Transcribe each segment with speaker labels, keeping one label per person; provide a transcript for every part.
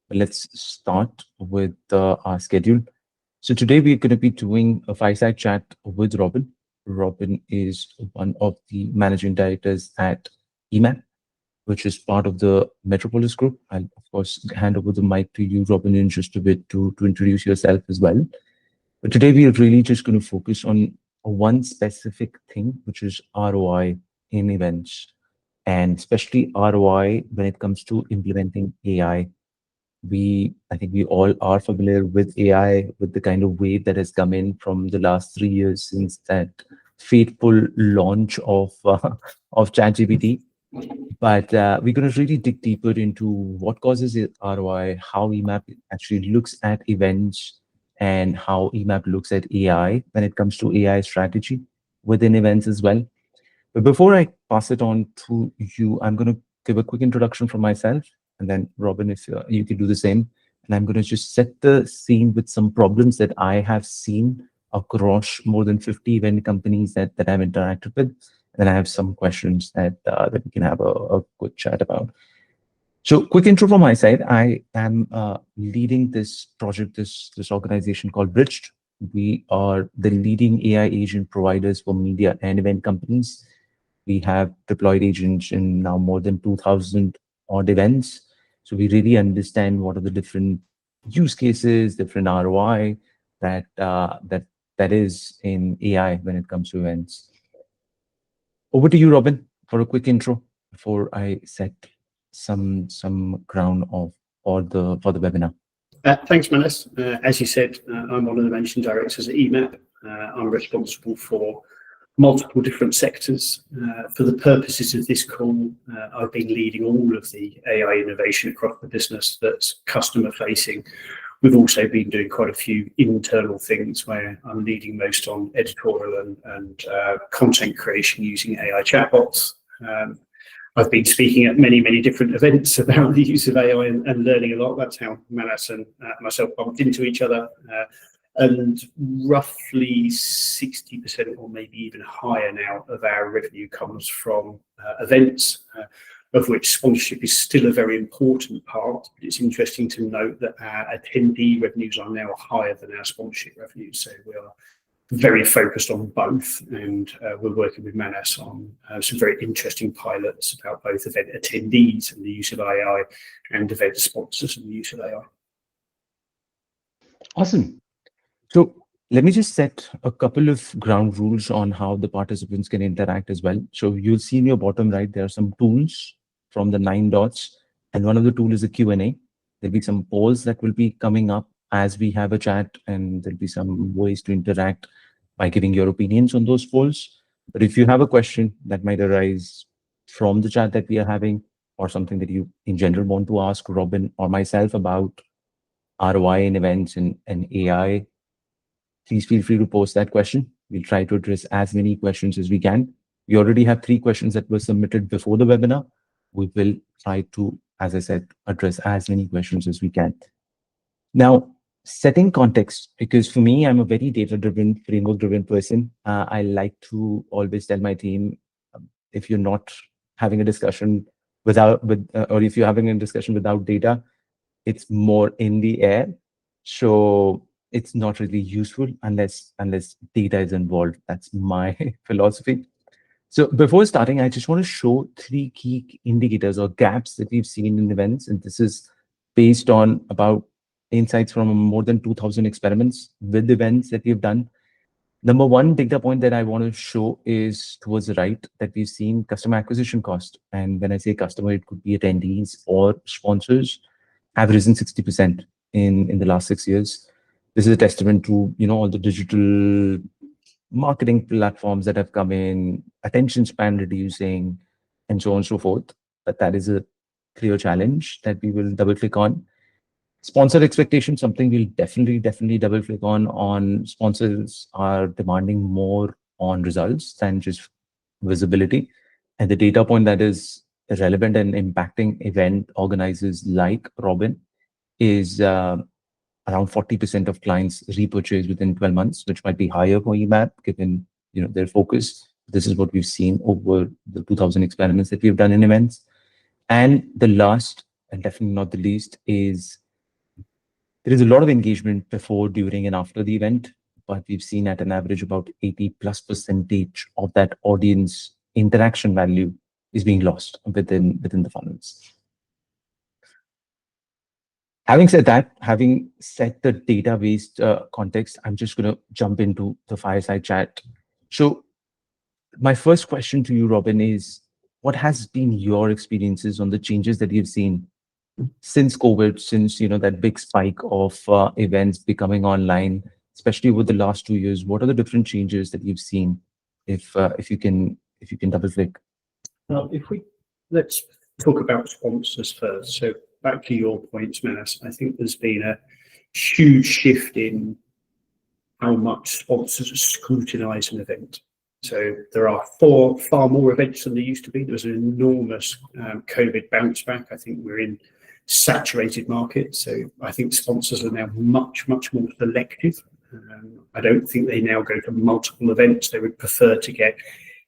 Speaker 1: But let's start with our schedule. So today we're going to be doing a fireside chat with Robin. Robin is one of the managing directors at emap, which is part of the Metropolis Group. I'll, of course, hand over the mic to you, Robin, in just a bit to introduce yourself as well. But today we are really just going to focus on one specific thing, which is ROI in events, and especially ROI when it comes to implementing AI. I think we all are familiar with AI, with the kind of wave that has come in from the last 3 years since that fateful launch of of ChatGPT. But we're going to really dig deeper into what causes ROI, how emap actually looks at events, and how emap looks at AI when it comes to AI strategy within events as well. But before I pass it on to you, I'm going to give a quick introduction from myself, and then Robin, if you could do the same. And I'm going to just set the scene with some problems that I have seen across more than 50 event companies that I've interacted with. And then I have some questions that we can have a quick chat about. So, quick intro from my side. I am leading this project, this organization called Bridged. We are the leading AI agent providers for media and event companies. We have deployed agents in now more than 2,000 odd events. So we really understand what are the different use cases, different ROI that is in AI when it comes to events. Over to you, Robin, for a quick intro before I set some ground of for the webinar.
Speaker 2: Thanks, Maanas. As you said, I'm one of the managing directors at emap. I'm responsible for multiple different sectors. For the purposes of this call, I've been leading all of the AI innovation across the business that's customer facing. We've also been doing quite a few internal things where I'm leading most on editorial and content creation using AI chatbots. I've been speaking at many, many different events about the use of AI and learning a lot. That's how Maanas and myself bumped into each other. And roughly 60% or maybe even higher now of our revenue comes from events, of which sponsorship is still a very important part. But it's interesting to note that our attendee revenues are now higher than our sponsorship revenues. So we are very focused on both, and we're working with Maanas on some very interesting pilots about both event attendees and the use of AI and event sponsors and the use of AI.
Speaker 1: Awesome. So let me just set a couple of ground rules on how the participants can interact as well. So you'll see in your bottom right, there are some tools from the 9 dots, and one of the tools is a Q&A. There'll be some polls that will be coming up as we have a chat, and there'll be some ways to interact by giving your opinions on those polls. But if you have a question that might arise from the chat that we are having, or something that you in general want to ask Robin or myself about ROI in events and AI, please feel free to post that question. We'll try to address as many questions as we can. We already have 3 questions that were submitted before the webinar. We will try to, as I said, address as many questions as we can. Now, setting context, because for me, I'm a very data-driven, framework-driven person. I like to always tell my team, if you're not having a discussion or if you're having a discussion without data, it's more in the air. So it's not really useful unless data is involved. That's my philosophy. So before starting, I just want to show 3 key indicators or gaps that we've seen in events. And this is based on about insights from more than 2,000 experiments with events that we've done. Number 1 data point that I want to show is towards the right, that we've seen customer acquisition cost. And when I say customer, it could be attendees or sponsors, have risen 60% in the last 6 years. This is a testament to, all the digital marketing platforms that have come in, attention span reducing, and so on and so forth. But that is a clear challenge that we will double click on. Sponsor expectation, something we'll definitely double click on. Sponsors are demanding more on results than just visibility. And the data point that is relevant and impacting event organizers like Robin is around 40% of clients repurchase within 12 months, which might be higher for emap given their focus. This is what we've seen over the 2,000 experiments that we've done in events. And the last, and definitely not the least, is There is a lot of engagement before, during, and after the event, but we've seen at an average about 80+% of that audience interaction value is being lost within the funnels. Having said that, having set the data-based context, I'm just going to jump into the fireside chat. So my first question to you, Robin, is what has been your experiences on the changes that you've seen since COVID, since that big spike of events becoming online, especially over the last 2 years? What are the different changes that you've seen? If you can double click.
Speaker 2: Well, let's talk about sponsors first. So back to your points, Maanas, I think there's been a huge shift in how much sponsors scrutinise an event. So there are far more events than there used to be. There was an enormous COVID bounce back. I think we're in saturated market. So I think sponsors are now much more selective. I don't think they now go to multiple events. They would prefer to get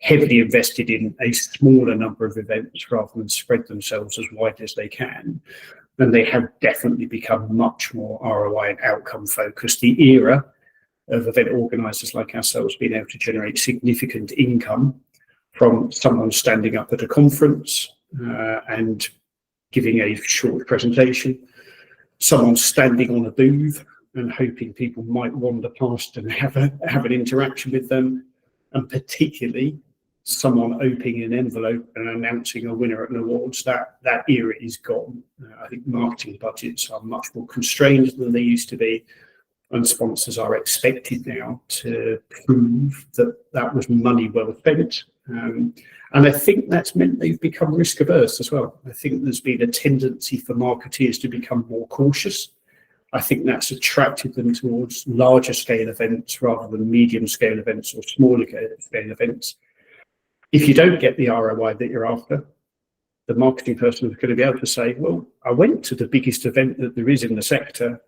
Speaker 2: heavily invested in a smaller number of events rather than spread themselves as wide as they can. And they have definitely become much more ROI and outcome focused. The era of event organisers like ourselves being able to generate significant income from someone standing up at a conference and giving a short presentation, someone standing on a booth and hoping people might wander past and have an interaction with them, and particularly someone opening an envelope and announcing a winner at an awards. That era is gone. I think marketing budgets are much more constrained than they used to be, and sponsors are expected now to prove that was money well spent. And I think that's meant they've become risk averse as well. I think there's been a tendency for marketeers to become more cautious. I think that's attracted them towards larger scale events rather than medium scale events or smaller scale events. If you don't get the ROI that you're after, the marketing person is going to be able to say, well, I went to the biggest event that there is in the sector.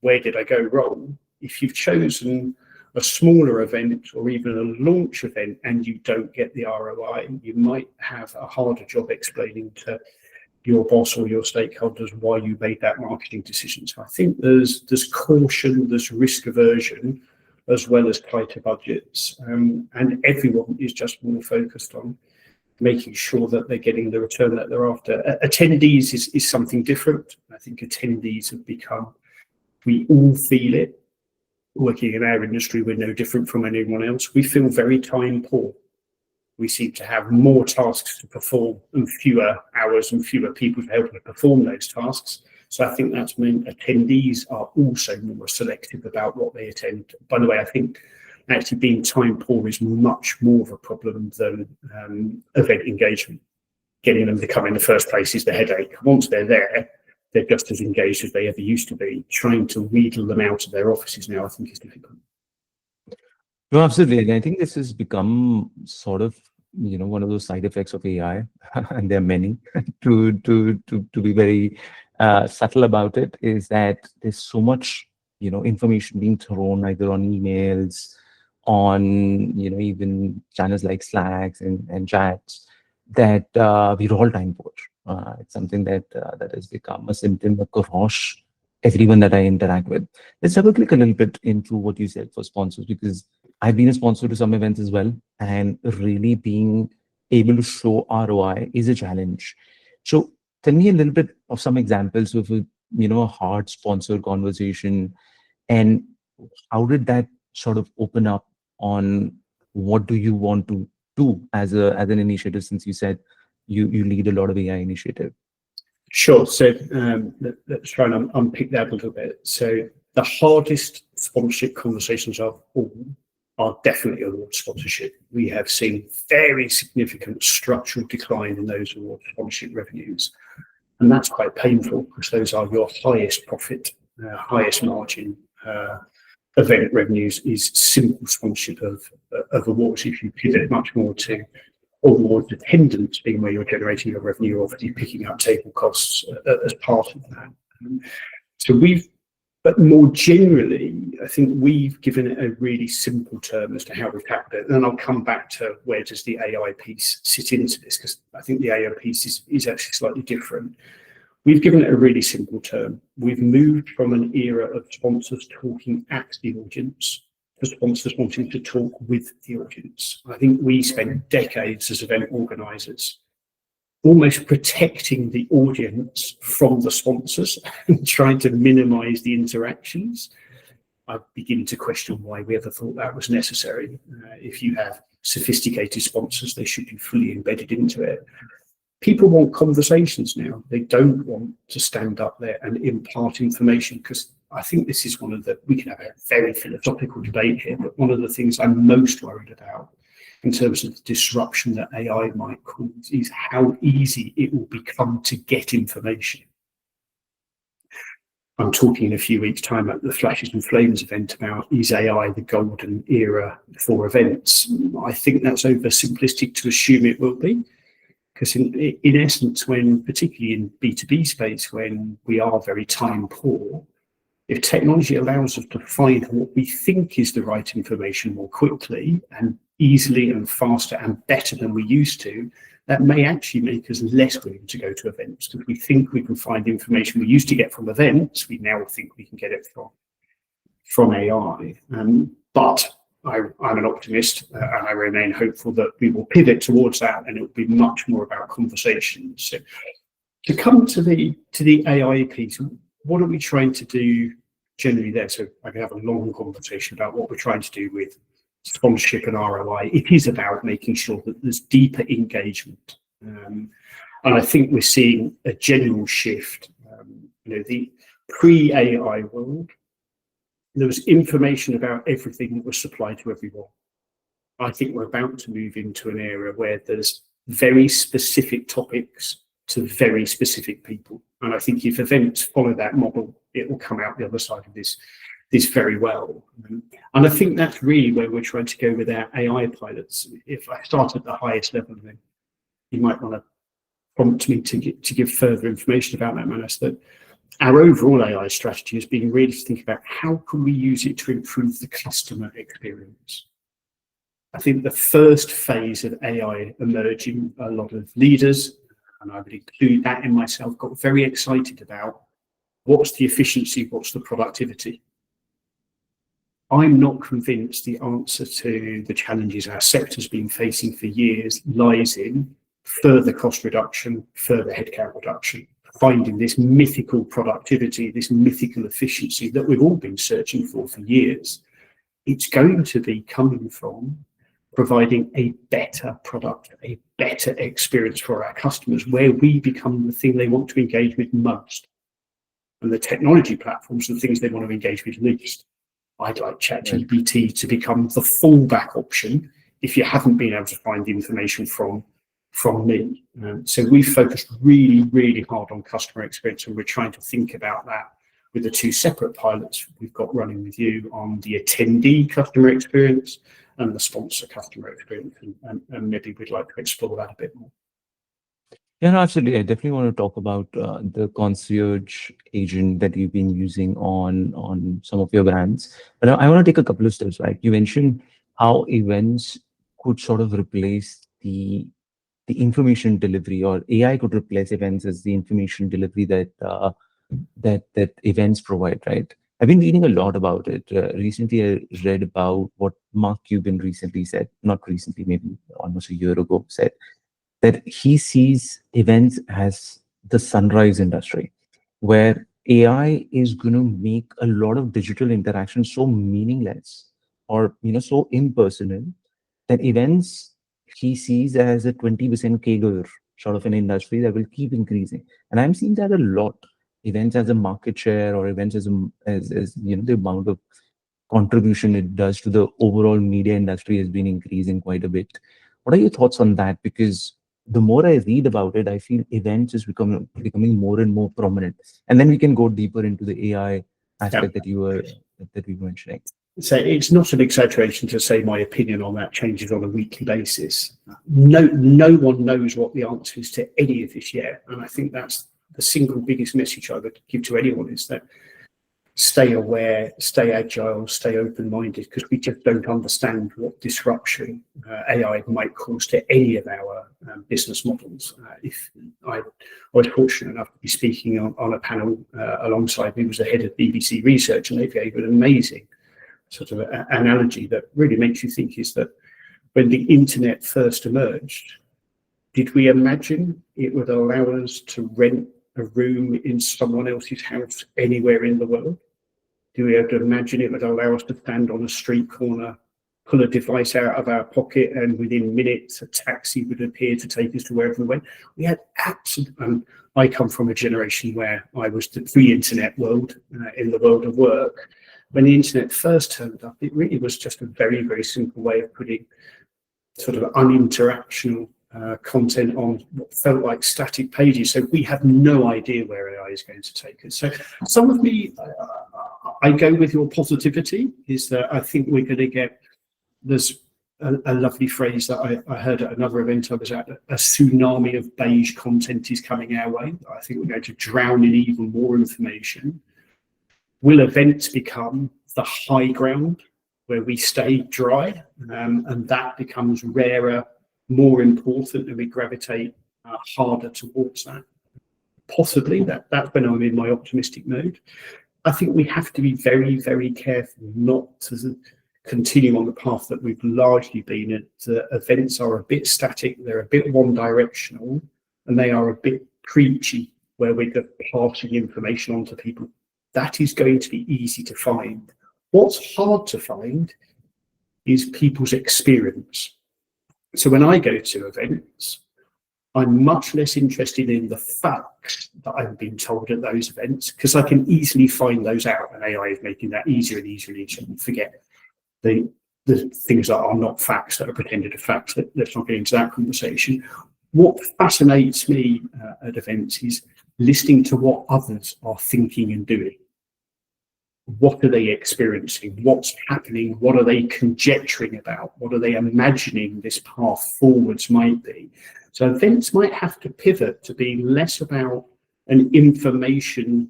Speaker 2: Where did I go wrong? If you've chosen a smaller event or even a launch event and you don't get the ROI, you might have a harder job explaining to your boss or your stakeholders why you made that marketing decision. So I think there's caution, there's risk aversion, as well as tighter budgets. And everyone is just more focused on making sure that they're getting the return that they're after. Attendees is something different. I think attendees have become, we all feel it. Working in our industry, we're no different from anyone else. We feel very time poor. We seem to have more tasks to perform and fewer hours and fewer people to help us perform those tasks. So I think that's meant attendees are also more selective about what they attend. By the way, I think actually being time poor is much more of a problem than event engagement. Getting them to come in the first place is the headache. Once they're there, they're just as engaged as they ever used to be. Trying to wheedle them out of their offices now, I think, is difficult.
Speaker 1: No, absolutely. And I think this has become sort of, one of those side effects of AI, and there are many, to be very subtle about it, is that there's so much, information being thrown either on emails, on, even channels like Slacks and chats, that we're all time poor. It's something that has become a symptom across everyone that I interact with. Let's double click a little bit into what you said for sponsors, because I've been a sponsor to some events as well, and really being able to show ROI is a challenge. So tell me a little bit of some examples of a hard sponsor conversation, and how did that sort of open up on what do you want to do as an initiative, since you said you lead a lot of AI initiative?
Speaker 2: Sure. So let's try and unpick that a little bit. So the hardest sponsorship conversations of all are definitely award sponsorship. We have seen very significant structural decline in those award sponsorship revenues. And that's quite painful, because those are your highest profit, highest margin event revenues is simple sponsorship of awards. If you pivot much more to awards attendance being where you're generating your revenue, obviously picking up table costs as part of that. But more generally, I think we've given it a really simple term as to how we've tackled it. And then I'll come back to where does the AI piece sit into this, because I think the AI piece is actually slightly different. We've given it a really simple term. We've moved from an era of sponsors talking at the audience to sponsors wanting to talk with the audience. I think we spent decades as event organisers almost protecting the audience from the sponsors and trying to minimise the interactions. I begin to question why we ever thought that was necessary. If you have sophisticated sponsors, they should be fully embedded into it. People want conversations now. They don't want to stand up there and impart information, because I think this is one of the, we can have a very philosophical debate here, but one of the things I'm most worried about in terms of the disruption that AI might cause is how easy it will become to get information. I'm talking in a few weeks' time at the Flashes and Flames event about, is AI the golden era for events? I think that's oversimplistic to assume it will be. Because in essence, when, particularly in B2B space, when we are very time poor, if technology allows us to find what we think is the right information more quickly and easily and faster and better than we used to, that may actually make us less willing to go to events, because we think we can find information we used to get from events, we now think we can get it from AI. But I'm an optimist, and I remain hopeful that we will pivot towards that, and it will be much more about conversations. So, to come to the AI piece, what are we trying to do generally there? So I can have a long conversation about what we're trying to do with sponsorship and ROI. It is about making sure that there's deeper engagement, and I think we're seeing a general shift. The pre-AI world, there was information about everything that was supplied to everyone. I think we're about to move into an era where there's very specific topics to very specific people. And I think if events follow that model, it will come out the other side of this very well. And I think that's really where we're trying to go with our AI pilots. If I start at the highest level, then you might want to prompt me to give further information about that, Maanas, that our overall AI strategy has been really to think about how can we use it to improve the customer experience. I think the first phase of AI emerging, a lot of leaders, and I would include that in myself, got very excited about what's the efficiency, what's the productivity. I'm not convinced the answer to the challenges our sector's been facing for years lies in further cost reduction, further headcount reduction, finding this mythical productivity, this mythical efficiency that we've all been searching for years. It's going to be coming from providing a better product, a better experience for our customers, where we become the thing they want to engage with most. And the technology platforms are the things they want to engage with least. I'd like ChatGPT to become the fallback option if you haven't been able to find the information from me. So we've focused really, really hard on customer experience, and we're trying to think about that with the two separate pilots we've got running with you on the attendee customer experience and the sponsor customer experience. And maybe we'd like to explore that a bit more.
Speaker 1: Yeah, no, absolutely. I definitely want to talk about the concierge agent that you've been using on some of your brands. But I want to take a couple of steps back. You mentioned how events could sort of replace the information delivery, or AI could replace events as the information delivery that events provide, right? I've been reading a lot about it. Recently, I read about what Mark Cuban recently said, not recently, maybe almost a year ago, said that he sees events as the sunrise industry, where AI is going to make a lot of digital interaction so meaningless, or so impersonal, that events he sees as a 20% CAGR sort of an industry that will keep increasing. And I'm seeing that a lot. Events as a market share, or events as the amount of contribution it does to the overall media industry has been increasing quite a bit. What are your thoughts on that? Because the more I read about it, I feel events is becoming more and more prominent. And then we can go deeper into the AI aspect that we were mentioning.
Speaker 2: So it's not an exaggeration to say my opinion on that changes on a weekly basis. No one knows what the answer is to any of this yet. And I think that's the single biggest message I would give to anyone, is that stay aware, stay agile, stay open-minded, because we just don't understand what disruption AI might cause to any of our business models. If I was fortunate enough to be speaking on a panel alongside me was the head of BBC Research, and they gave an amazing sort of analogy that really makes you think, is that when the internet first emerged, did we imagine it would allow us to rent a room in someone else's house anywhere in the world? Do we have to imagine it would allow us to stand on a street corner, pull a device out of our pocket, and within minutes a taxi would appear to take us to wherever we went? We had absolute. I come from a generation where I was the pre-internet world, in the world of work. When the internet first turned up, it really was just a very, very simple way of putting sort of uninteractional content on what felt like static pages. So we have no idea where AI is going to take us. So some of me, I go with your positivity, is that I think we're going to get, there's a lovely phrase that I heard at another event I was at, a tsunami of beige content is coming our way. I think we're going to drown in even more information. Will events become the high ground where we stay dry, and that becomes rarer, more important, and we gravitate harder towards that? Possibly. That's when I'm in my optimistic mode. I think we have to be very, very careful not to continue on the path that we've largely been at. Events are a bit static, they're a bit one-directional, and they are a bit preachy, where we're just passing information on to people. That is going to be easy to find. What's hard to find is people's experience. So when I go to events, I'm much less interested in the facts that I've been told at those events, because I can easily find those out, and AI is making that easier and easier and easier. And forget the things that are not facts, that are pretended facts. Let's not get into that conversation. What fascinates me at events is listening to what others are thinking and doing. What are they experiencing? What's happening? What are they conjecturing about? What are they imagining this path forwards might be? So events might have to pivot to be less about an information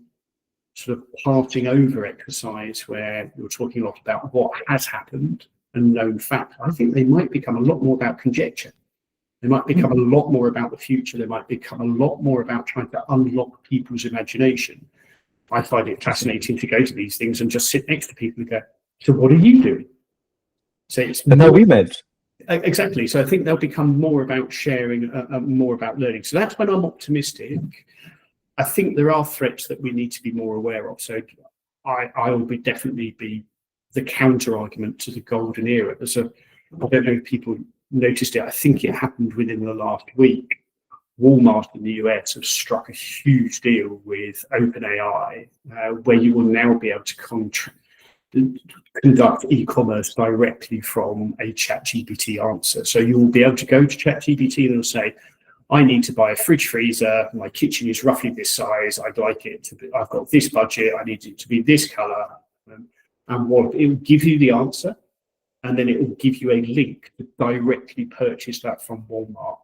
Speaker 2: sort of passing over exercise, where you're talking a lot about what has happened and known fact. I think they might become a lot more about conjecture. They might become a lot more about the future. They might become a lot more about trying to unlock people's imagination. I find it fascinating to go to these things and just sit next to people and go, so what are you doing? So it's
Speaker 1: how we met.
Speaker 2: Exactly. So I think they'll become more about sharing, more about learning. So that's when I'm optimistic. I think there are threats that we need to be more aware of. So I will definitely be the counter argument to the golden era. I don't know if people noticed it. I think it happened within the last week. Walmart in the US have struck a huge deal with OpenAI, where you will now be able to conduct e-commerce directly from a ChatGPT answer. So you will be able to go to ChatGPT and it'll say, I need to buy a fridge freezer. My kitchen is roughly this size. I'd like it to be, I've got this budget. I need it to be this color. And what it will give you the answer, and then it will give you a link to directly purchase that from Walmart.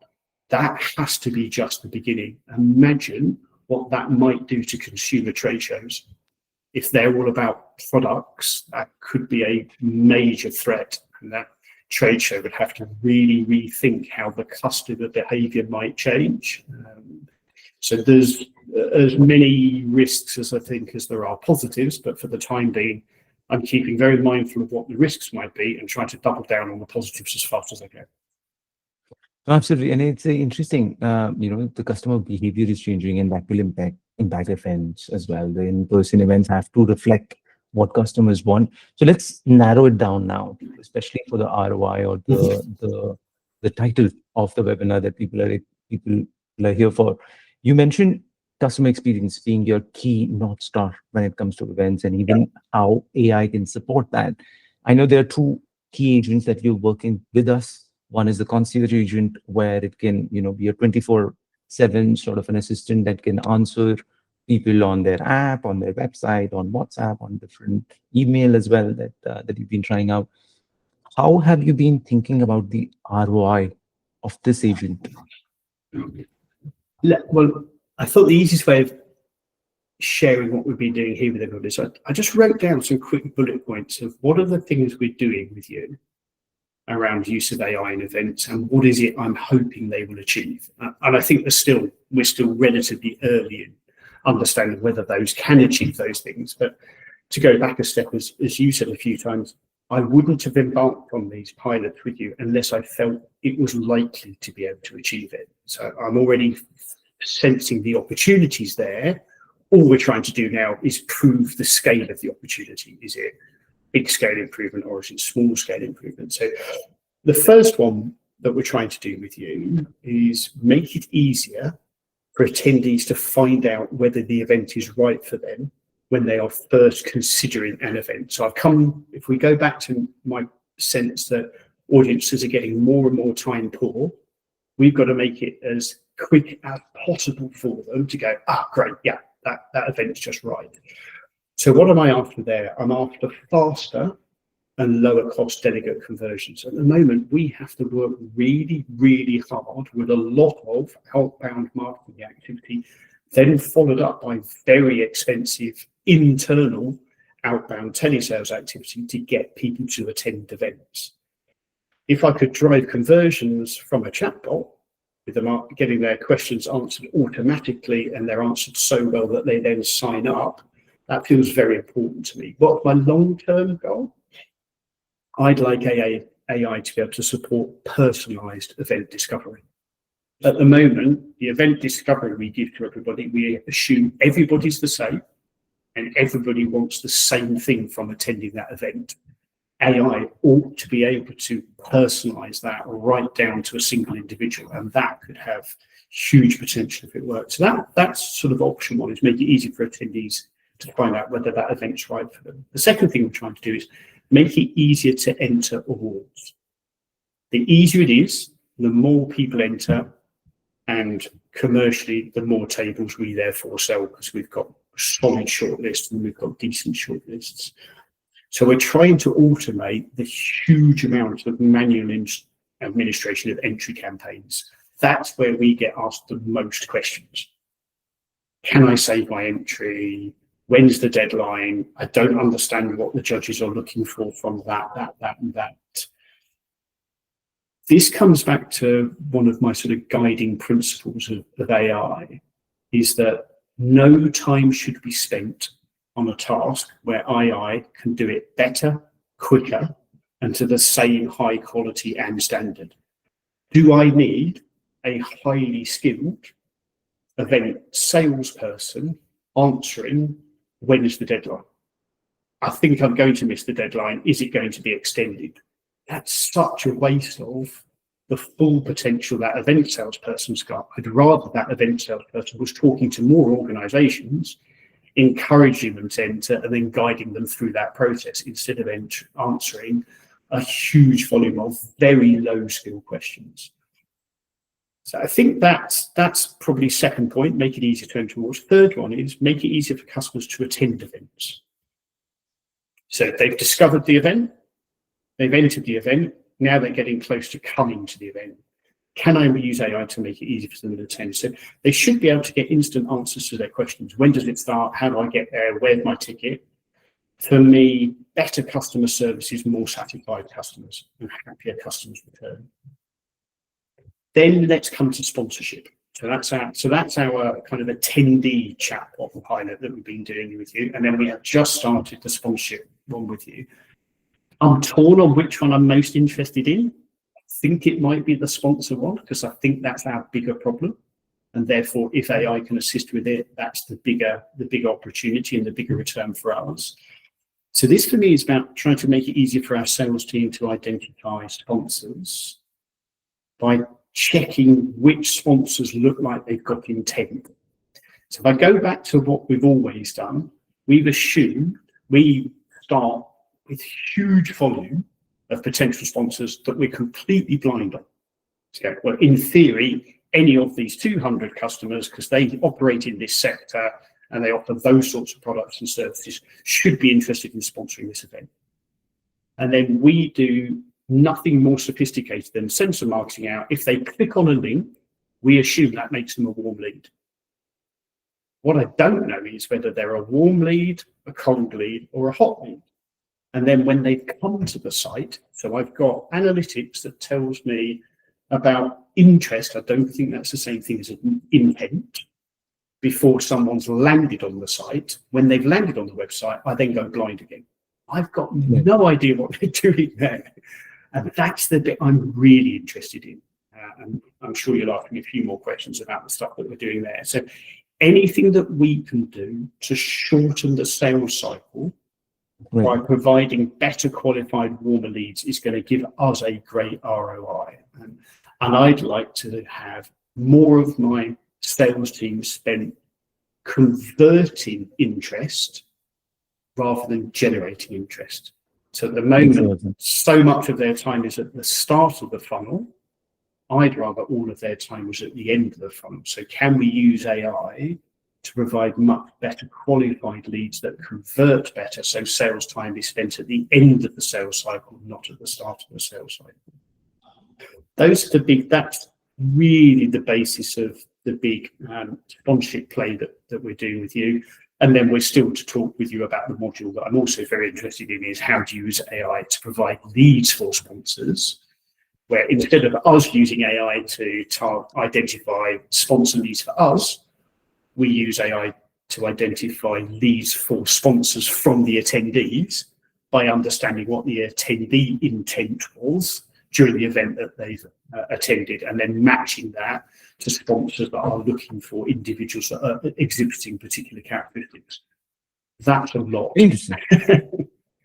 Speaker 2: That has to be just the beginning. Imagine what that might do to consumer trade shows. If they're all about products, that could be a major threat, and that trade show would have to really rethink how the customer behavior might change. So there's as many risks as I think as there are positives, but for the time being, I'm keeping very mindful of what the risks might be and trying to double down on the positives as fast as I can.
Speaker 1: Absolutely, and it's interesting. The customer behavior is changing, and that will impact events as well. The in-person events have to reflect what customers want. So let's narrow it down now, especially for the ROI or the title of the webinar that people are here for. You mentioned customer experience being your key North Star when it comes to events, and even how AI can support that. I know there are two key agents that you're working with us. One is the concierge agent, where it can, be a 24/7 sort of an assistant that can answer people on their app, on their website, on WhatsApp, on different email as well that you've been trying out. How have you been thinking about the ROI of this agent?
Speaker 2: Well, I thought the easiest way of sharing what we've been doing here with everybody. So I just wrote down some quick bullet points of what are the things we're doing with you around use of AI in events, and what is it I'm hoping they will achieve. And I think we're still relatively early in understanding whether those can achieve those things. But to go back a step, as you said a few times, I wouldn't have embarked on these pilots with you unless I felt it was likely to be able to achieve it. So I'm already sensing the opportunities there. All we're trying to do now is prove the scale of the opportunity. Is it big scale improvement or is it small scale improvement? So the first one that we're trying to do with you is make it easier for attendees to find out whether the event is right for them when they are first considering an event. So if we go back to my sense that audiences are getting more and more time poor, we've got to make it as quick as possible for them to go, great, yeah, that event's just right. So what am I after there? I'm after faster and lower cost delegate conversions. At the moment, we have to work really, really hard with a lot of outbound marketing activity, then followed up by very expensive internal outbound telesales activity to get people to attend events. If I could drive conversions from a chatbot, with them getting their questions answered automatically and they're answered so well that they then sign up, that feels very important to me. What's my long-term goal? I'd like AI to be able to support personalized event discovery. At the moment, the event discovery we give to everybody, we assume everybody's the same and everybody wants the same thing from attending that event. AI ought to be able to personalize that right down to a single individual, and that could have huge potential if it works. So that's sort of option one, is make it easy for attendees to find out whether that event's right for them. The second thing we're trying to do is make it easier to enter awards. The easier it is, the more people enter, and commercially, the more tables we therefore sell, because we've got solid shortlists and we've got decent shortlists. So we're trying to automate the huge amount of manual administration of entry campaigns. That's where we get asked the most questions. Can I save my entry? When's the deadline? I don't understand what the judges are looking for from that, and that. This comes back to one of my sort of guiding principles of AI, is that no time should be spent on a task where AI can do it better, quicker, and to the same high quality and standard. Do I need a highly skilled event salesperson answering, when is the deadline? I think I'm going to miss the deadline. Is it going to be extended? That's such a waste of the full potential that event salesperson's got. I'd rather that event salesperson was talking to more organizations, encouraging them to enter and then guiding them through that process instead of answering a huge volume of very low skill questions. So I think that's probably second point, make it easier to enter awards. Third one is make it easier for customers to attend events. So they've discovered the event, they've entered the event, now they're getting close to coming to the event. Can I use AI to make it easy for them to attend? So they should be able to get instant answers to their questions. When does it start? How do I get there? Where's my ticket? For me, better customer service is more satisfied customers and happier customers return. Then let's come to sponsorship. So that's our kind of attendee chatbot pilot that we've been doing with you. And then we have just started the sponsorship one with you. I'm torn on which one I'm most interested in. I think it might be the sponsor one, because I think that's our bigger problem. And therefore, if AI can assist with it, that's the bigger opportunity and the bigger return for us. So this for me is about trying to make it easier for our sales team to identify sponsors by checking which sponsors look like they've got intent. So if I go back to what we've always done, we've assumed we start with huge volume of potential sponsors that we're completely blind on. So, well, in theory, any of these 200 customers, because they operate in this sector and they offer those sorts of products and services, should be interested in sponsoring this event. And then we do nothing more sophisticated than send some marketing out. If they click on a link, we assume that makes them a warm lead. What I don't know is whether they're a warm lead, a cold lead, or a hot lead. And then when they come to the site, so I've got analytics that tells me about interest. I don't think that's the same thing as an intent. Before someone's landed on the site, when they've landed on the website, I then go blind again. I've got no idea what they're doing there. And that's the bit I'm really interested in. And I'm sure you'll ask me a few more questions about the stuff that we're doing there. So anything that we can do to shorten the sales cycle by providing better qualified warmer leads is going to give us a great ROI. And I'd like to have more of my sales team spent converting interest rather than generating interest. So at the moment, so much of their time is at the start of the funnel. I'd rather all of their time was at the end of the funnel. So can we use AI to provide much better qualified leads that convert better, so sales time is spent at the end of the sales cycle, not at the start of the sales cycle? Those are the big, that's really the basis of the big sponsorship play that we're doing with you. And then we're still to talk with you about the module that I'm also very interested in, is how to use AI to provide leads for sponsors, where instead of us using AI to identify sponsor leads for us, we use AI to identify leads for sponsors from the attendees by understanding what the attendee intent was during the event that they've attended, and then matching that to sponsors that are looking for individuals that are exhibiting particular characteristics. That's a lot.
Speaker 1: Interesting.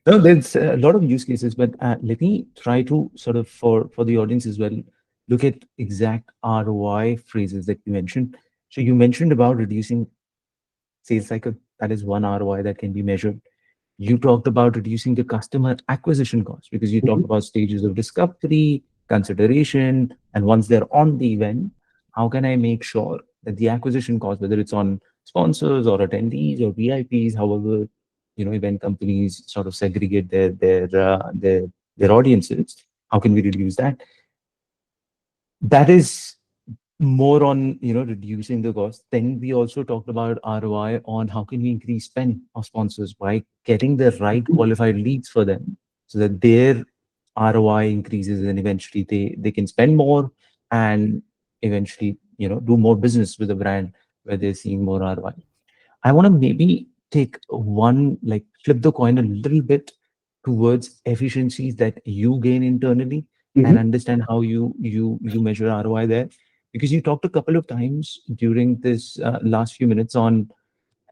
Speaker 1: No, there's a lot of use cases, but let me try to sort of, for the audience as well, look at exact ROI phrases that you mentioned. So you mentioned about reducing sales cycle. That is one ROI that can be measured. You talked about reducing the customer acquisition cost, because you talked about stages of discovery, consideration, and once they're on the event, how can I make sure that the acquisition cost, whether it's on sponsors or attendees or VIPs, however, event companies sort of segregate their audiences, how can we reduce that? That is more on reducing the cost. Then we also talked about ROI on how can we increase spend of sponsors by getting the right qualified leads for them, so that their ROI increases, and eventually they can spend more and eventually do more business with the brand where they're seeing more ROI. I want to maybe take flip the coin a little bit towards efficiencies that you gain internally and understand how you measure ROI there. Because you talked a couple of times during this last few minutes on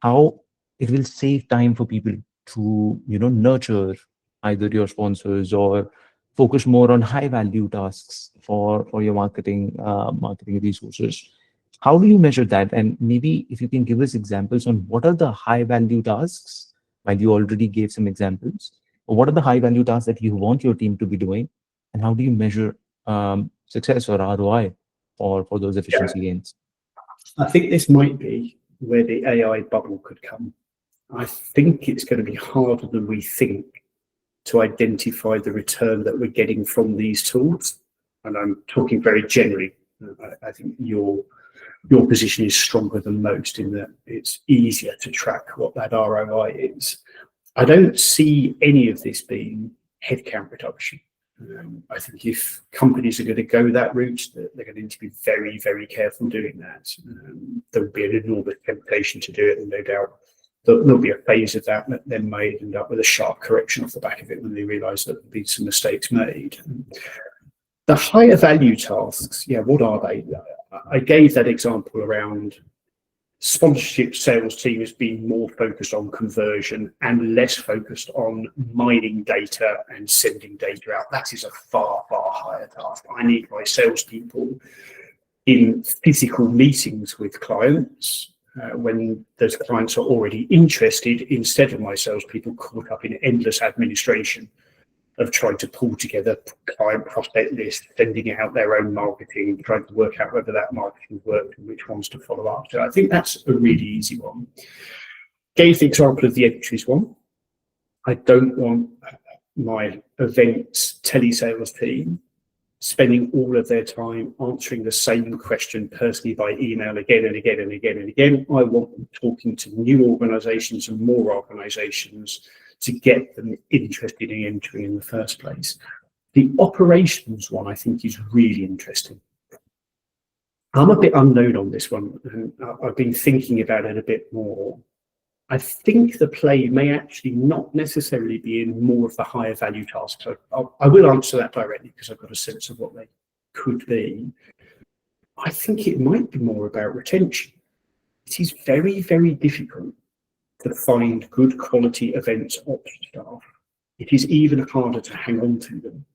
Speaker 1: how it will save time for people to, nurture either your sponsors or focus more on high value tasks for your marketing resources. How do you measure that? And maybe if you can give us examples on what are the high value tasks, while you already gave some examples, what are the high value tasks that you want your team to be doing, and how do you measure success or ROI for those efficiency gains?
Speaker 2: I think this might be where the AI bubble could come. I think it's going to be harder than we think to identify the return that we're getting from these tools. And I'm talking very generally. I think your position is stronger than most in that it's easier to track what that ROI is. I don't see any of this being headcount reduction. I think if companies are going to go that route, they're going to need to be very, very careful doing that. There will be an enormous temptation to do it, and no doubt there'll be a phase of that then may end up with a sharp correction off the back of it when they realise that there'll be some mistakes made. The higher value tasks, what are they? I gave that example around sponsorship sales team as being more focused on conversion and less focused on mining data and sending data out. That is a far, far higher task. I need my salespeople in physical meetings with clients when those clients are already interested, instead of my salespeople caught up in endless administration of trying to pull together client prospect lists, sending out their own marketing, trying to work out whether that marketing worked and which ones to follow up. So I think that's a really easy one. Gave the example of the entries one. I don't want my events telesales team spending all of their time answering the same question personally by email again and again and again and again. I want them talking to new organisations and more organisations to get them interested in entering in the first place. The operations one, I think, is really interesting. I'm a bit unknown on this one, and I've been thinking about it a bit more. I think the play may actually not necessarily be in more of the higher value tasks. So I will answer that directly because I've got a sense of what they could be. I think it might be more about retention. It is very, very difficult to find good quality events ops staff. It is even harder to hang on to them.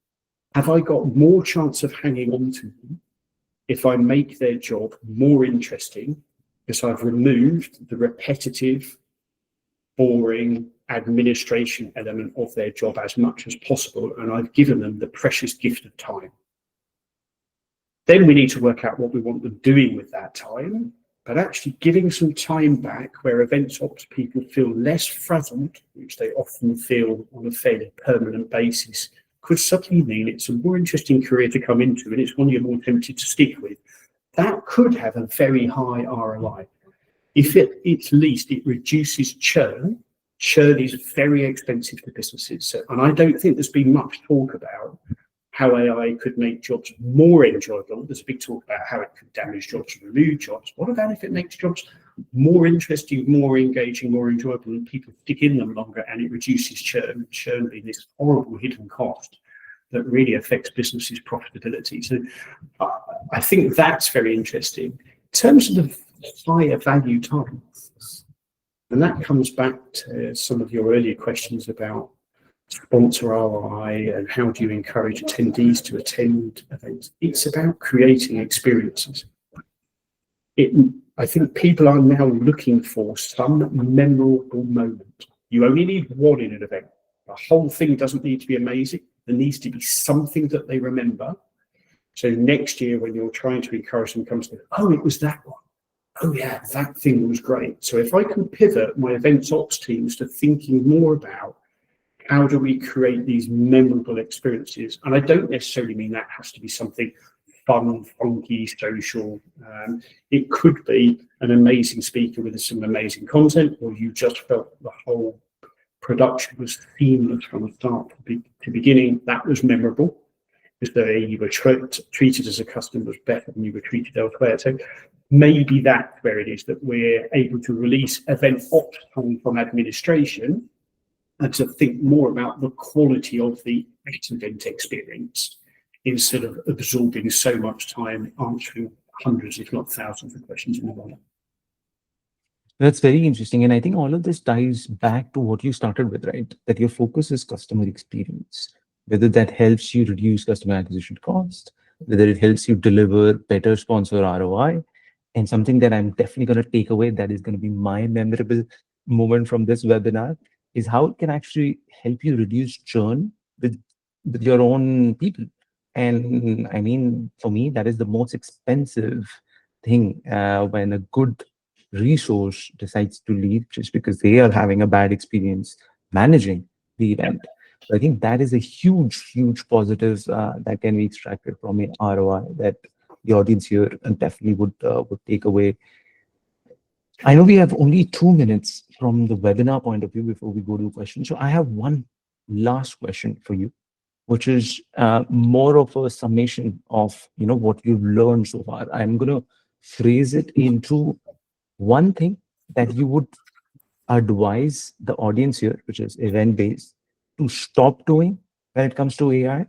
Speaker 2: Have I got more chance of hanging on to them if I make their job more interesting, because I've removed the repetitive, boring administration element of their job as much as possible, and I've given them the precious gift of time? Then we need to work out what we want them doing with that time, but actually giving some time back where events ops people feel less frazzled, which they often feel on a fairly permanent basis, could suddenly mean it's a more interesting career to come into, and it's one you're more tempted to stick with. That could have a very high ROI. If at its least it reduces churn. Churn is very expensive for businesses. So, and I don't think there's been much talk about how AI could make jobs more enjoyable. There's a big talk about how it could damage jobs and remove jobs. What about if it makes jobs more interesting, more engaging, more enjoyable, and people stick in them longer, and it reduces churn? Churn being this horrible hidden cost that really affects businesses' profitability. So I think that's very interesting. In terms of the higher value tasks, and that comes back to some of your earlier questions about sponsor ROI and how do you encourage attendees to attend events. It's about creating experiences. I think people are now looking for some memorable moment. You only need one in an event. The whole thing doesn't need to be amazing. There needs to be something that they remember. So next year, when you're trying to encourage them, comes to, oh, it was that one. Oh yeah, that thing was great. So if I can pivot my events ops teams to thinking more about how do we create these memorable experiences, and I don't necessarily mean that has to be something fun, funky, social. It could be an amazing speaker with some amazing content, or you just felt the whole production was seamless from start to beginning. That was memorable because you were treated as a customer was better than you were treated elsewhere. So maybe that's where it is that we're able to release event ops from administration and to think more about the quality of the event experience instead of absorbing so much time answering hundreds, if not thousands, of questions in a while.
Speaker 1: That's very interesting. And I think all of this ties back to what you started with, right? That your focus is customer experience, whether that helps you reduce customer acquisition cost, whether it helps you deliver better sponsor ROI. And something that I'm definitely going to take away, that is going to be my memorable moment from this webinar, is how it can actually help you reduce churn with your own people. And I mean, for me, that is the most expensive thing when a good resource decides to leave just because they are having a bad experience managing the event. So I think that is a huge, huge positive that can be extracted from an ROI that the audience here definitely would take away. I know we have only 2 minutes from the webinar point of view before we go to questions. So I have one last question for you, which is more of a summation of what you've learned so far. I'm going to phrase it into one thing that you would advise the audience here, which is event-based, to stop doing when it comes to AI,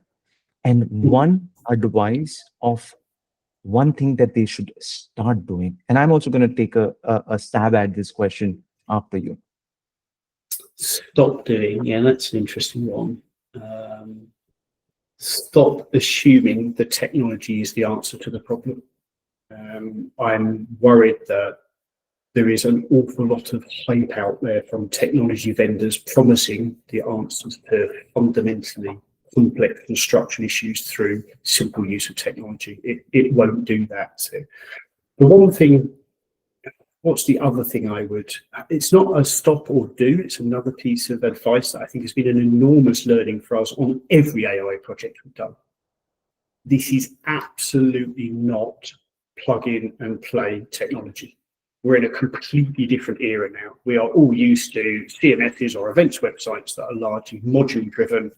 Speaker 1: and one advice of one thing that they should start doing. And I'm also going to take a stab at this question after you.
Speaker 2: Stop doing, yeah, that's an interesting one. Stop assuming the technology is the answer to the problem. I'm worried that there is an awful lot of hype out there from technology vendors promising the answers to fundamentally complex and structural issues through simple use of technology. It won't do that. So the one thing, what's the other thing I would, it's not a stop or do, it's another piece of advice that I think has been an enormous learning for us on every AI project we've done. this is absolutely not plug in and play technology. We're in a completely different era now. We are all used to CMSs or events websites that are largely module driven.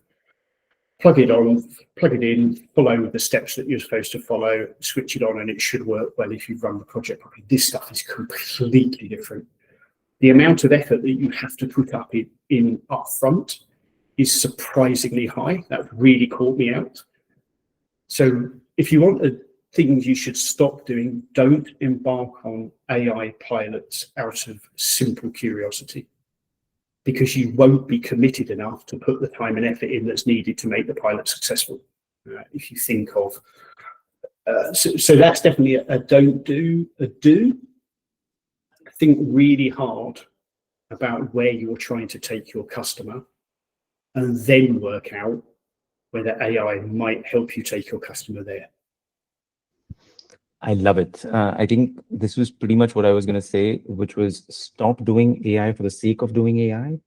Speaker 2: Plug it on, plug it in, follow the steps that you're supposed to follow, switch it on, and it should work well if you run the project properly. This stuff is completely different. The amount of effort that you have to put up in upfront is surprisingly high. That really caught me out. So if you want things you should stop doing, don't embark on AI pilots out of simple curiosity, because you won't be committed enough to put the time and effort in that's needed to make the pilot successful. If you think of, so that's definitely a don't do. A do. Think really hard about where you're trying to take your customer, and then work out whether AI might help you take your customer there.
Speaker 1: I love it. I think this was pretty much what I was going to say, which was stop doing AI for the sake of doing AI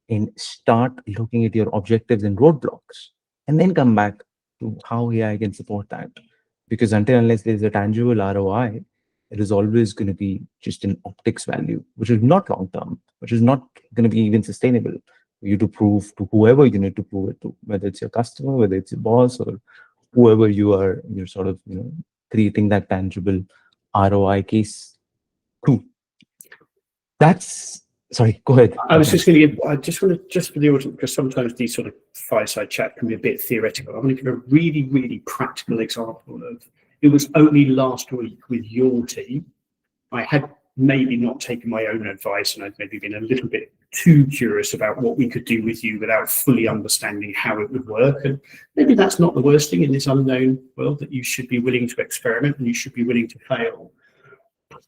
Speaker 1: and start looking at your objectives and roadblocks, and then come back to how AI can support that. Because unless there's a tangible ROI, it is always going to be just an optics value, which is not long term, which is not going to be even sustainable for you to prove to whoever you need to prove it to, whether it's your customer, whether it's your boss, or whoever you're sort of creating that tangible ROI case to. That's sorry, go ahead.
Speaker 2: I was just going to give, I just want to, just for the audience, because sometimes these sort of fireside chat can be a bit theoretical. I'm going to give a really, really practical example of, it was only last week with your team. I had maybe not taken my own advice, and I'd maybe been a little bit too curious about what we could do with you without fully understanding how it would work. And maybe that's not the worst thing in this unknown world, that you should be willing to experiment and you should be willing to fail.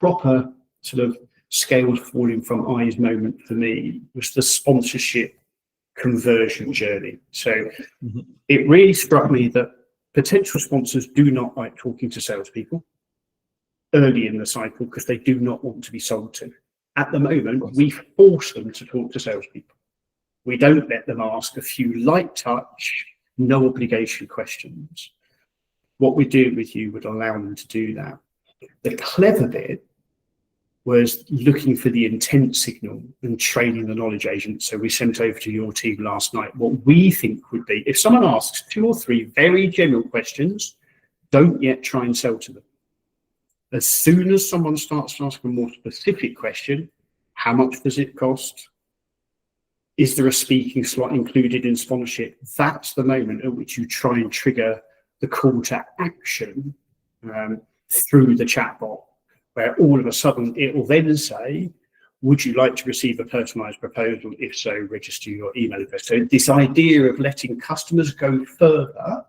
Speaker 2: Proper sort of scales falling from eyes moment for me was the sponsorship conversion journey. So it really struck me that potential sponsors do not like talking to salespeople early in the cycle, because they do not want to be sold to. At the moment, we force them to talk to salespeople. We don't let them ask a few light touch, no obligation questions. What we do with you would allow them to do that. The clever bit was looking for the intent signal and training the knowledge agent. So we sent over to your team last night what we think would be, if someone asks 2 or 3 very general questions, don't yet try and sell to them. As soon as someone starts to ask a more specific question, how much does it cost? Is there a speaking slot included in sponsorship? That's the moment at which you try and trigger the call to action through the chatbot, where all of a sudden it will then say, would you like to receive a personalized proposal? If so, register your email address. So this idea of letting customers go further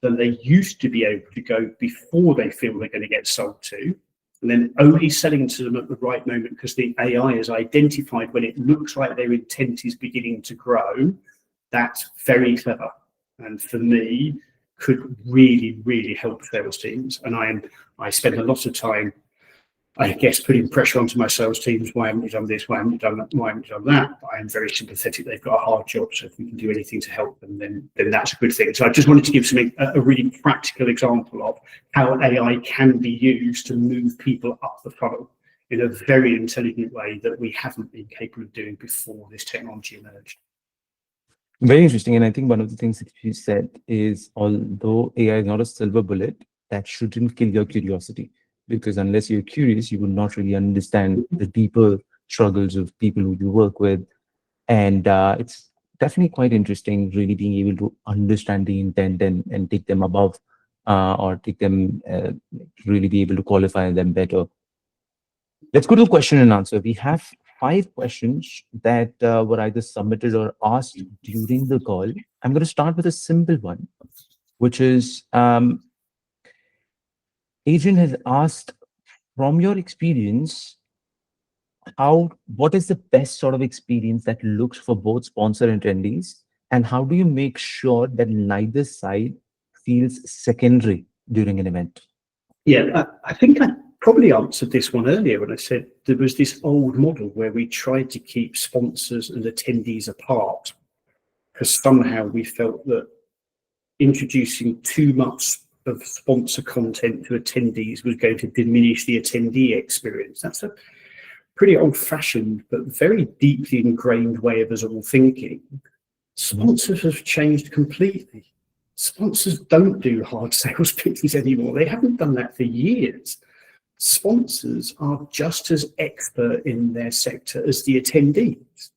Speaker 2: than they used to be able to go before they feel they're going to get sold to, and then only selling to them at the right moment because the AI has identified when it looks like their intent is beginning to grow, that's very clever. And for me, could really, really help sales teams. And I spend a lot of time, I guess, putting pressure onto my sales teams. Why haven't you done this? Why haven't you done that? Why haven't you done that? But I am very sympathetic. They've got a hard job. So if we can do anything to help them, then that's a good thing. So I just wanted to give something, a really practical example of how AI can be used to move people up the funnel in a very intelligent way that we haven't been capable of doing before this technology emerged.
Speaker 1: Very interesting. And I think one of the things that you said is, although AI is not a silver bullet, that shouldn't kill your curiosity. Because unless you're curious, you will not really understand the deeper struggles of people who you work with. And it's definitely quite interesting, really being able to understand the intent and take them above or take them, really be able to qualify them better. Let's go to question and answer. We have 5 questions that were either submitted or asked during the call. I'm going to start with a simple one, which is, Adrian has asked, from your experience, what is the best sort of experience that looks for both sponsor and attendees, and how do you make sure that neither side feels secondary during an event?
Speaker 2: Yeah, I think I probably answered this one earlier when I said there was this old model where we tried to keep sponsors and attendees apart because somehow we felt that introducing too much of sponsor content to attendees was going to diminish the attendee experience. That's a pretty old-fashioned but very deeply ingrained way of us all thinking. Sponsors have changed completely. Sponsors don't do hard sales pitches anymore. They haven't done that for years. Sponsors are just as expert in their sector as the attendees.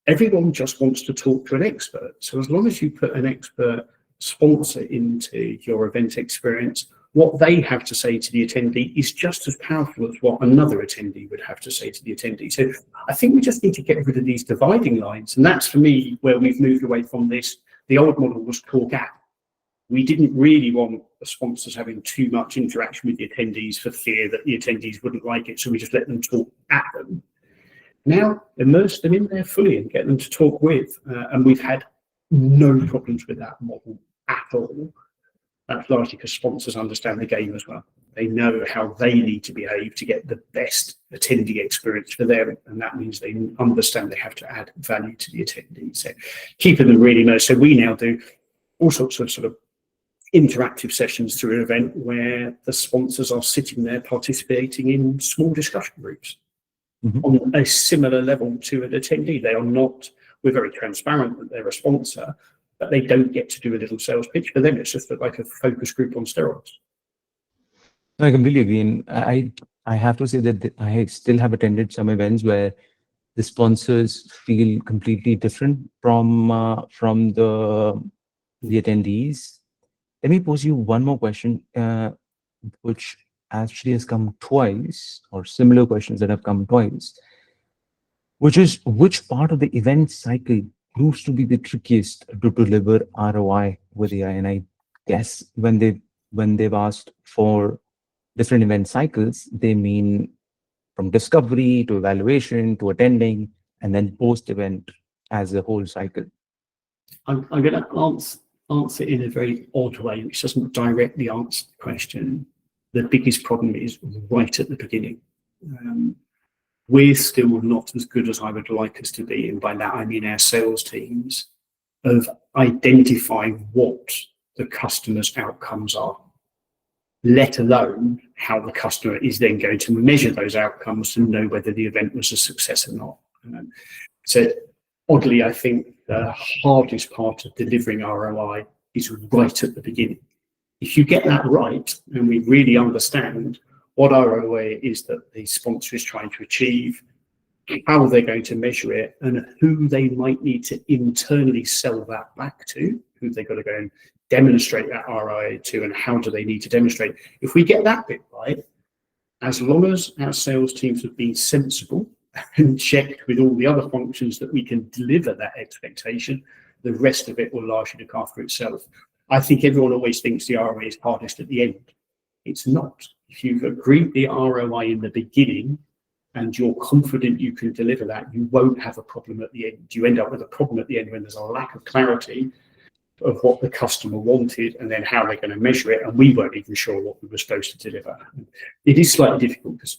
Speaker 2: Everyone just wants to talk to an expert. So as long as you put an expert sponsor into your event experience, what they have to say to the attendee is just as powerful as what another attendee would have to say to the attendee. So I think we just need to get rid of these dividing lines. And that's, for me, where we've moved away from this. The old model was talk at. We didn't really want the sponsors having too much interaction with the attendees for fear that the attendees wouldn't like it. So we just let them talk at them. Now, immerse them in there fully and get them to talk with. And we've had no problems with that model at all. That's largely because sponsors understand the game as well. They know how they need to behave to get the best attendee experience for them. And that means they understand they have to add value to the attendees. So keeping them really immersed. So we now do all sorts of sort of interactive sessions through an event where the sponsors are sitting there participating in small discussion groups on a similar level to an attendee. They are not, we're very transparent that they're a sponsor, but they don't get to do a little sales pitch. For them, it's just like a focus group on steroids.
Speaker 1: I completely agree. And I have to say that I still have attended some events where the sponsors feel completely different from the attendees. Let me pose you one more question, which actually has come twice, or similar questions that have come twice, which is, which part of the event cycle proves to be the trickiest to deliver ROI with AI? And I guess when they've asked for different event cycles, they mean from discovery to evaluation to attending, and then post-event as a whole cycle.
Speaker 2: I'm going to answer in a very odd way, which doesn't directly answer the question. The biggest problem is right at the beginning. We're still not as good as I would like us to be, and by that I mean our sales teams, of identifying what the customer's outcomes are, let alone how the customer is then going to measure those outcomes to know whether the event was a success or not. So oddly, I think the hardest part of delivering ROI is right at the beginning. If you get that right, and we really understand what ROI is that the sponsor is trying to achieve, how they're going to measure it, and who they might need to internally sell that back to, who they've got to go and demonstrate that ROI to, and how do they need to demonstrate. If we get that bit right, as long as our sales teams have been sensible and checked with all the other functions that we can deliver that expectation, the rest of it will largely look after itself. I think everyone always thinks the ROI is hardest at the end. It's not. If you've agreed the ROI in the beginning and you're confident you can deliver that, you won't have a problem at the end. You end up with a problem at the end when there's a lack of clarity of what the customer wanted and then how they're going to measure it, and we weren't even sure what we were supposed to deliver. It is slightly difficult because,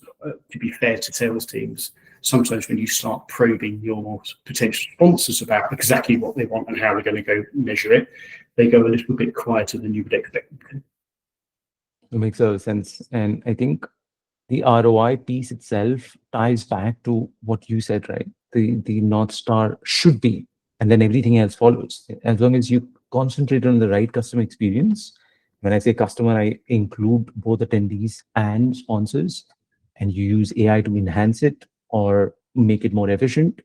Speaker 2: to be fair to sales teams, sometimes when you start probing your potential sponsors about exactly what they want and how they're going to go measure it, they go a little bit quieter than you would expect them to.
Speaker 1: It makes a lot of sense. And I think the ROI piece itself ties back to what you said, right? The North Star should be, and then everything else follows. As long as you concentrate on the right customer experience. When I say customer, I include both attendees and sponsors, and you use AI to enhance it or make it more efficient.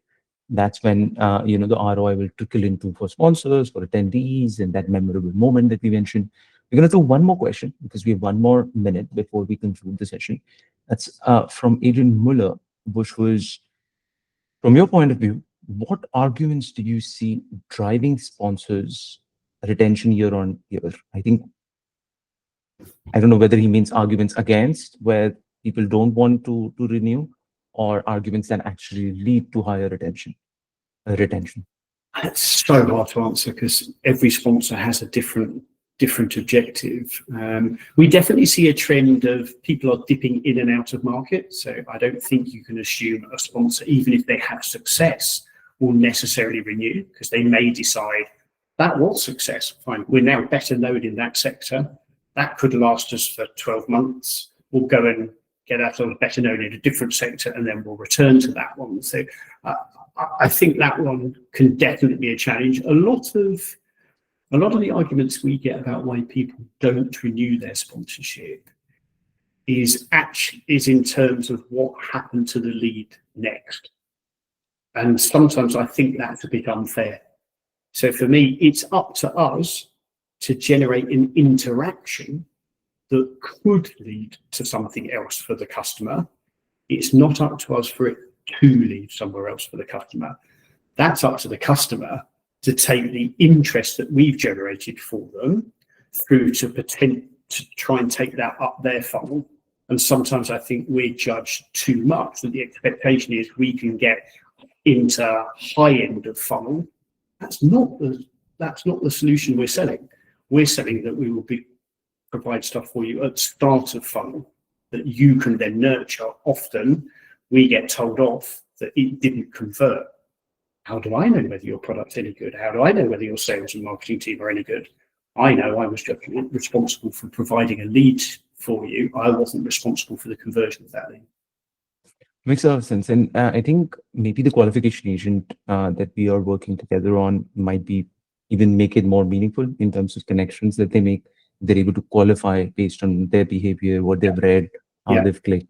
Speaker 1: That's when the ROI will trickle into for sponsors, for attendees, and that memorable moment that we mentioned. We're going to do one more question because we have one more minute before we conclude the session. That's from Adrian Muller, which was, from your point of view, what arguments do you see driving sponsors' retention year on year? I don't know whether he means arguments against, where people don't want to renew, or arguments that actually lead to higher retention.
Speaker 2: It's so hard to answer because every sponsor has a different objective. We definitely see a trend of people are dipping in and out of market. So I don't think you can assume a sponsor, even if they have success, will necessarily renew, because they may decide that was success. Fine, we're now better known in that sector. That could last us for 12 months. We'll go and get ourselves better known in a different sector, and then we'll return to that one. So I think that one can definitely be a challenge. A lot of the arguments we get about why people don't renew their sponsorship is in terms of what happened to the lead next. And sometimes I think that's a bit unfair. So for me, it's up to us to generate an interaction that could lead to something else for the customer. It's not up to us for it to lead somewhere else for the customer. That's up to the customer to take the interest that we've generated for them through to try and take that up their funnel. And sometimes I think we're judged too much, that the expectation is we can get into high end of funnel. That's not the solution we're selling. We're selling that we will provide stuff for you at start of funnel that you can then nurture. Often we get told off that it didn't convert. How do I know whether your product's any good? How do I know whether your sales and marketing team are any good? I know I was just responsible for providing a lead for you. I wasn't responsible for the conversion of that lead.
Speaker 1: Makes a lot of sense. And I think maybe the qualification agent that we are working together on might be even make it more meaningful in terms of connections that they make. They're able to qualify based on their behavior, what they've read, how they've clicked.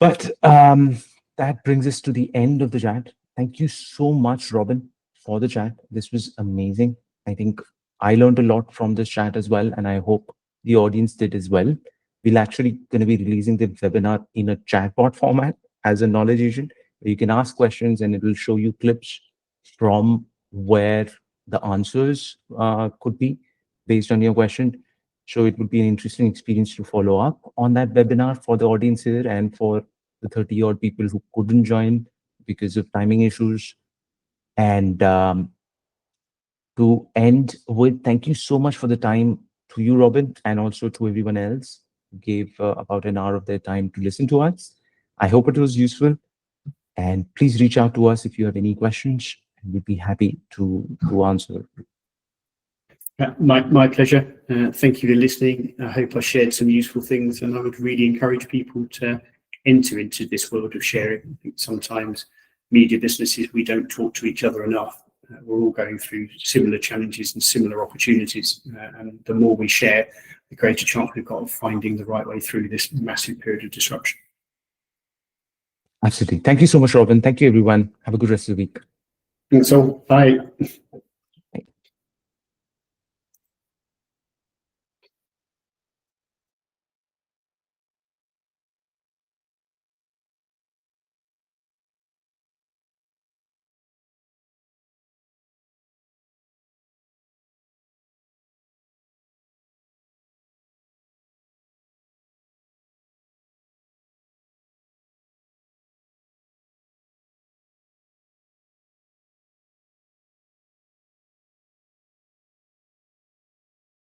Speaker 1: But that brings us to the end of the chat. Thank you so much, Robin, for the chat. This was amazing. I think I learned a lot from this chat as well, and I hope the audience did as well. We're actually going to be releasing the webinar in a chatbot format as a knowledge agent, where you can ask questions and it will show you clips from where the answers could be based on your question. So it would be an interesting experience to follow up on that webinar for the audience here and for the 30 odd people who couldn't join because of timing issues. And to end with, thank you so much for the time to you, Robin, and also to everyone else who gave about an hour of their time to listen to us. I hope it was useful. And please reach out to us if you have any questions, and we'd be happy to answer.
Speaker 2: My pleasure. Thank you for listening. I hope I shared some useful things, and I would really encourage people to enter into this world of sharing. I think sometimes media businesses, we don't talk to each other enough. We're all going through similar challenges and similar opportunities, and the more we share, the greater chance we've got of finding the right way through this massive period of disruption.
Speaker 1: Absolutely. Thank you so much, Robin. Thank you, everyone. Have a good rest of the week.
Speaker 2: That's all. Bye.